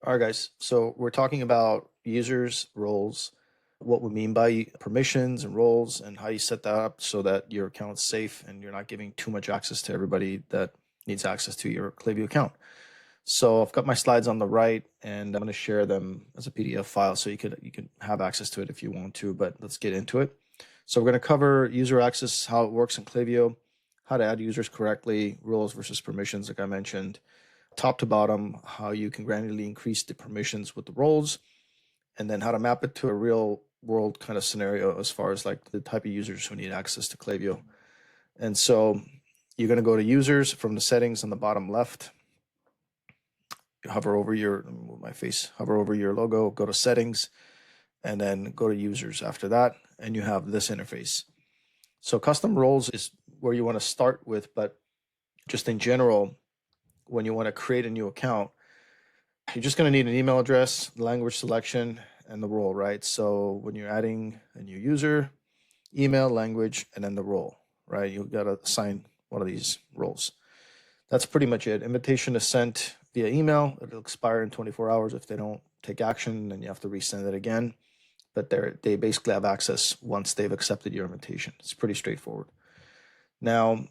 All right, guys. So we're talking about users, roles, what we mean by permissions and roles, and how you set that up so that your account's safe and you're not giving too much access to everybody that needs access to your Klaviyo account. So I've got my slides on the right, and I'm going to share them as a PDF file so you can have access to it if you want to. But let's get into it. So we're going to cover user access, how it works in Klaviyo, how to add users correctly, roles versus permissions, like I mentioned, top to bottom, how you can granularly increase the permissions with the roles, and then how to map it to a real world kind of scenario as far as like the type of users who need access to Klaviyo. And so you're going to go to users from the settings on the bottom left. You hover over your, let me move my face, hover over your logo, go to settings, and then go to users after that, and you have this interface. So custom roles is where you want to start with, but just in general, when you want to create a new account, you're just going to need an email address, language selection, and the role, right? So when you're adding a new user, email, language, and then the role, right? You got to assign one of these roles. That's pretty much it. Invitation is sent via email. It'll expire in 24 hours. If they don't take action, then you have to resend it again. But they basically have access once they've accepted your invitation. It's pretty straightforward. Now,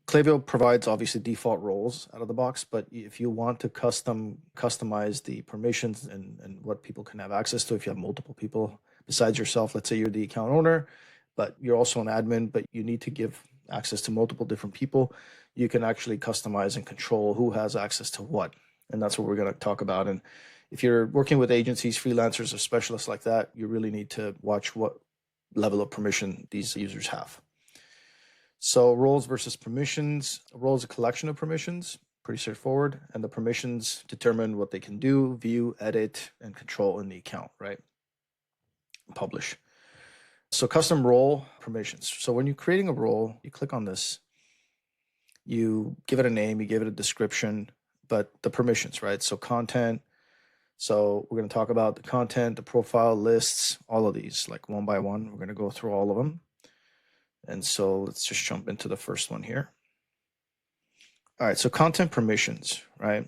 Klaviyo provides obviously default roles out of the box, but if you want to customize the permissions and what people can have access to, if you have multiple people besides yourself, let's say you're the account owner, but you're also an admin, but you need to give access to multiple different people, you can actually customize and control who has access to what. And that's what we're going to talk about. And if you're working with agencies, freelancers, or specialists like that, you really need to watch what level of permission these users have. So roles versus permissions. A role is a collection of permissions, pretty straightforward. And the permissions determine what they can do, view, edit, and control in the account, right? Publish. So custom role permissions. So when you're creating a role, you click on this, you give it a name, you give it a description, but the permissions, right? So content. So we're going to talk about the content, the profile, lists, all of these, like one by one. We're going to go through all of them. And so let's just jump into the first one here. All right, so content permissions, right?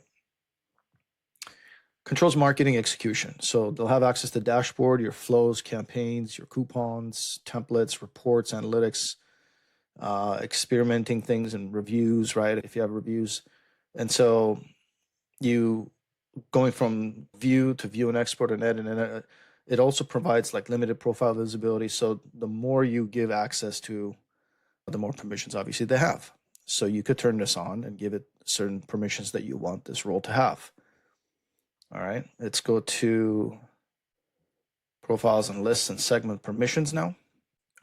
Controls marketing execution. So they'll have access to dashboard, your flows, campaigns, your coupons, templates, reports, analytics, experimenting things and reviews, right? If you have reviews. And so you going from view to view and export and edit, and it also provides like limited profile visibility. So the more you give access to, the more permissions obviously they have. So you could turn this on and give it certain permissions that you want this role to have. All right, let's go to profiles and lists and segment permissions now.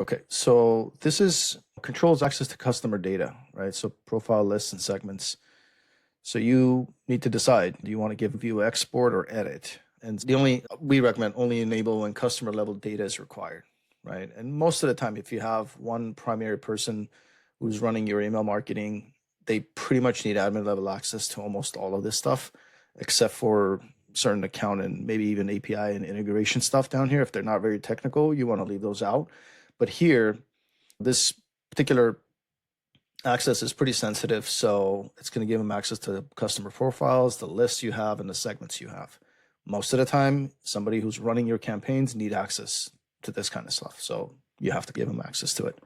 Okay, so this is controls access to customer data, right? So profile, lists, and segments. So you need to decide, do you want to give view, export, or edit? And we recommend only enable when customer level data is required, right? And most of the time, if you have one primary person who's running your email marketing, they pretty much need admin level access to almost all of this stuff, except for certain account and maybe even API and integration stuff down here. If they're not very technical, you want to leave those out. But here, this particular access is pretty sensitive, so it's going to give them access to the customer profiles, the lists you have, and the segments you have. Most of the time, somebody who's running your campaigns need access to this kind of stuff, so you have to give them access to it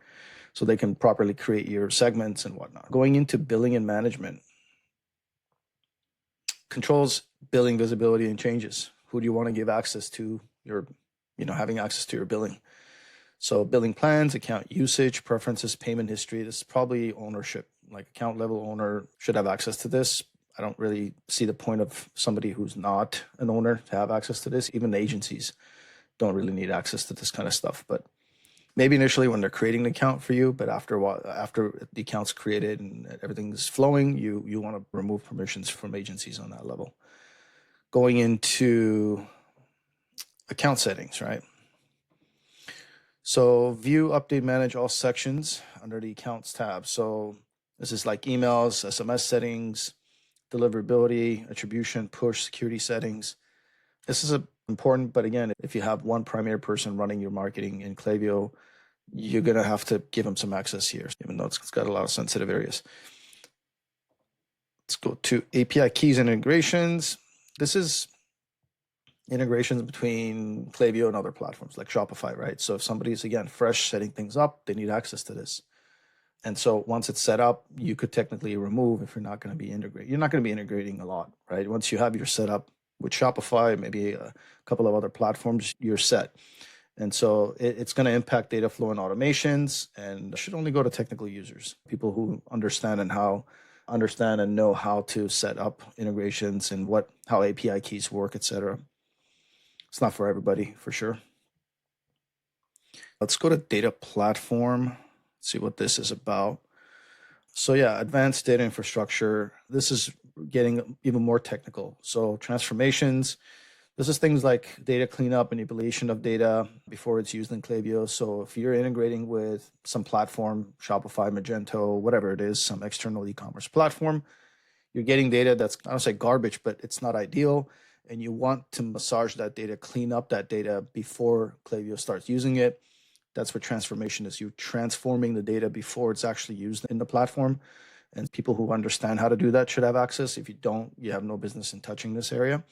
so they can properly create your segments and whatnot. Going into billing and management. Controls billing visibility and changes. Who do you want to give access to your, having access to your billing? So billing plans, account usage, preferences, payment history. This is probably ownership, like account level owner should have access to this. I don't really see the point of somebody who's not an owner to have access to this. Even agencies don't really need access to this kind of stuff. But maybe initially when they're creating an account for you, but after a while, after the account's created and everything's flowing, you want to remove permissions from agencies on that level. Going into account settings, right? So view, update, manage all sections under the accounts tab. So this is like emails, SMS settings, deliverability, attribution, push, security settings. This is important, but again, if you have one primary person running your marketing in Klaviyo, you're going to have to give them some access here, even though it's got a lot of sensitive areas. Let's go to API keys and integrations. This is integrations between Klaviyo and other platforms like Shopify, right? So if somebody's, again, fresh setting things up, they need access to this. And so once it's set up, you could technically remove if you're not going to be integrating. You're not going to be integrating a lot, right? Once you have your setup with Shopify, maybe a couple of other platforms, you're set. And so it's going to impact data flow and automations, and should only go to technical users, people who understand and know how to set up integrations and how API keys work, etc. It's not for everybody, for sure. Let's go to data platform, see what this is about. So yeah, advanced data infrastructure. This is getting even more technical. So transformations. This is things like data cleanup, manipulation of data before it's used in Klaviyo. So if you're integrating with some platform, Shopify, Magento, whatever it is, some external e-commerce platform, you're getting data that's, I don't say garbage, but it's not ideal. And you want to massage that data, clean up that data before Klaviyo starts using it. That's what transformation is. You're transforming the data before it's actually used in the platform. And people who understand how to do that should have access. If you don't, you have no business in touching this area.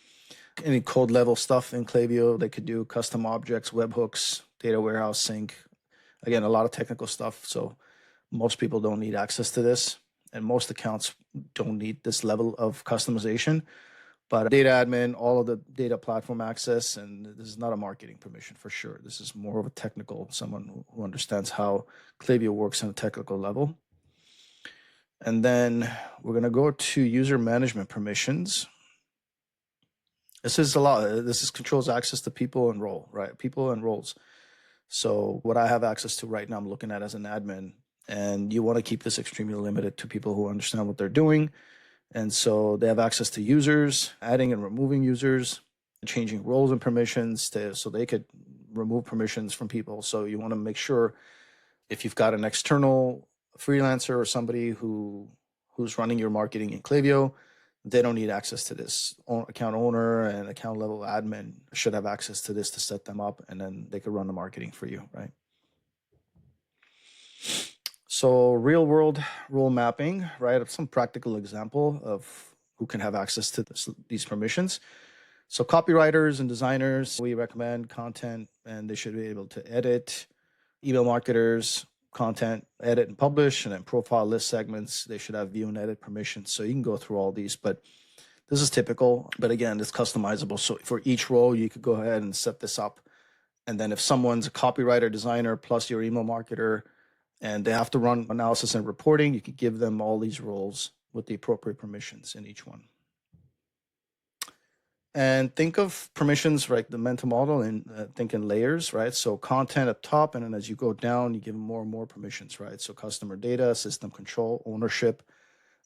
Any code level stuff in Klaviyo, they could do custom objects, webhooks, data warehouse sync. Again, a lot of technical stuff. So most people don't need access to this, and most accounts don't need this level of customization. But data admin, all of the data platform access, and this is not a marketing permission for sure. This is more of a technical, someone who understands how Klaviyo works on a technical level. And then we're going to go to user management permissions. This is a lot. This is controls access to people and role, right? People and roles. So what I have access to right now, I'm looking at as an admin, and you want to keep this extremely limited to people who understand what they're doing. And so they have access to users, adding and removing users, changing roles and permissions so they could remove permissions from people. So you want to make sure if you've got an external freelancer or somebody who's running your marketing in Klaviyo, they don't need access to this. Account owner and account level admin should have access to this to set them up, and then they could run the marketing for you, right? So real world role mapping, right? Some practical example of who can have access to these permissions. So copywriters and designers, we recommend content, and they should be able to edit. Email marketers, content, edit and publish, and then profile list segments, they should have view and edit permissions. So you can go through all these, but this is typical. But again, it's customizable. So for each role, you could go ahead and set this up. And then if someone's a copywriter, designer, plus your email marketer, and they have to run analysis and reporting, you could give them all these roles with the appropriate permissions in each one. And think of permissions, right? The mental model, and think in layers, right? So content up top, and then as you go down, you give them more and more permissions, right? So customer data, system control, ownership.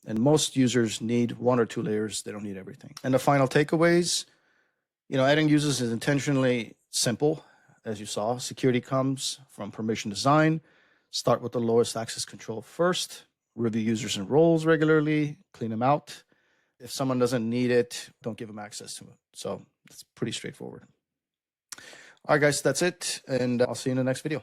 And most users need one or two layers. They don't need everything. And the final takeaways, adding users is intentionally simple. As you saw, security comes from permission design. Start with the lowest access control first. Review users and roles regularly. Clean them out. If someone doesn't need it, don't give them access to it. So it's pretty straightforward. All right, guys, that's it. And I'll see you in the next video.